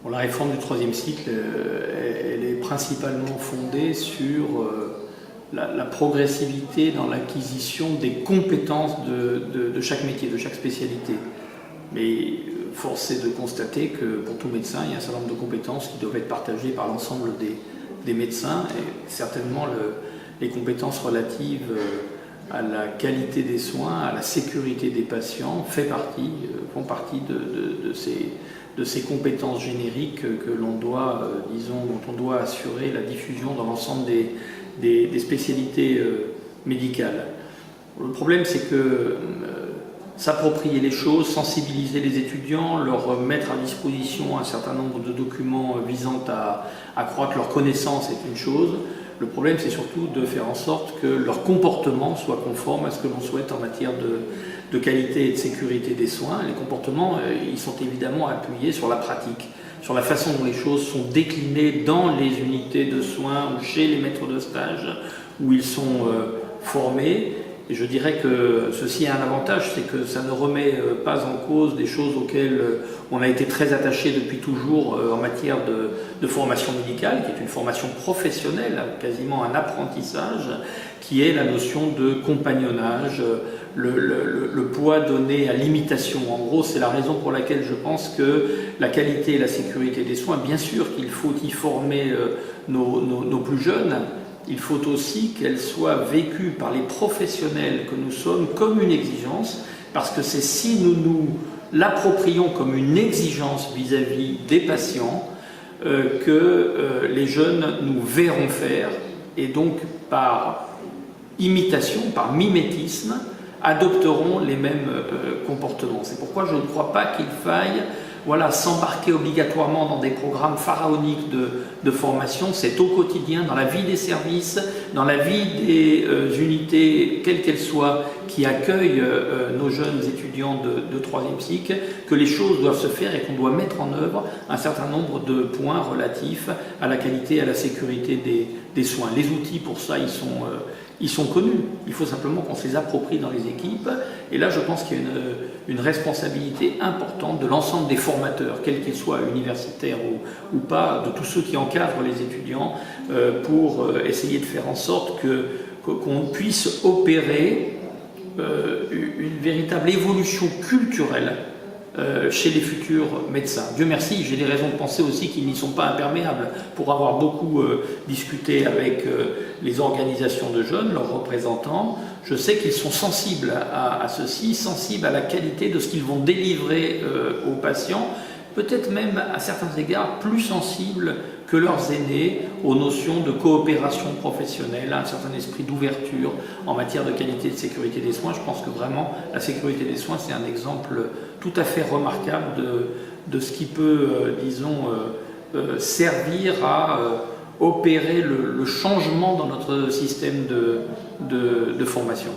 Bon, la réforme du troisième cycle, elle est principalement fondée sur la progressivité dans l'acquisition des compétences de chaque métier, de chaque spécialité. Mais force est de constater que pour tout médecin, il y a un certain nombre de compétences qui doivent être partagées par l'ensemble des médecins, et certainement les compétences relatives à la qualité des soins, à la sécurité des patients, font partie de ces compétences génériques que l'on doit, dont on doit assurer la diffusion dans l'ensemble des spécialités médicales. Le problème, c'est que s'approprier les choses, sensibiliser les étudiants, leur mettre à disposition un certain nombre de documents visant à accroître leur connaissance est une chose. Le problème, c'est surtout de faire en sorte que leur comportement soit conforme à ce que l'on souhaite en matière de qualité et de sécurité des soins. Les comportements, ils sont évidemment appuyés sur la pratique, sur la façon dont les choses sont déclinées dans les unités de soins ou chez les maîtres de stage où ils sont formés. Et je dirais que ceci a un avantage, c'est que ça ne remet pas en cause des choses auxquelles on a été très attaché depuis toujours en matière de formation médicale, qui est une formation professionnelle, quasiment un apprentissage, qui est la notion de compagnonnage, le poids donné à l'imitation. En gros, c'est la raison pour laquelle je pense que la qualité et la sécurité des soins, bien sûr qu'il faut y former nos plus jeunes. Il faut aussi qu'elle soit vécue par les professionnels que nous sommes comme une exigence, parce que c'est si nous nous l'approprions comme une exigence vis-à-vis des patients que les jeunes nous verront faire, et donc par imitation, par mimétisme, adopteront les mêmes comportements. C'est pourquoi je ne crois pas qu'il faille s'embarquer obligatoirement dans des programmes pharaoniques de formation. C'est au quotidien, dans la vie des services, dans la vie des unités, quelles qu'elles soient, qui accueillent nos jeunes étudiants de troisième cycle, que les choses doivent se faire et qu'on doit mettre en œuvre un certain nombre de points relatifs à la qualité et à la sécurité des soins. Les outils pour ça, ils sont connus. Il faut simplement qu'on se les approprie dans les équipes. Et là, je pense qu'il y a une responsabilité importante de l'ensemble des formateurs, quels qu'ils soient, universitaires ou pas, de tous ceux qui encadrent les étudiants, pour essayer de faire en sorte qu'on puisse opérer une véritable évolution culturelle chez les futurs médecins. Dieu merci, j'ai des raisons de penser aussi qu'ils n'y sont pas imperméables. Pour avoir beaucoup discuté avec les organisations de jeunes, leurs représentants, je sais qu'ils sont sensibles à ceci, sensibles à la qualité de ce qu'ils vont délivrer aux patients, peut-être même à certains égards plus sensibles que leurs aînés aux notions de coopération professionnelle, à un certain esprit d'ouverture en matière de qualité et de sécurité des soins. Je pense que vraiment la sécurité des soins, c'est un exemple tout à fait remarquable de ce qui peut, servir à opérer le changement dans notre système de formation.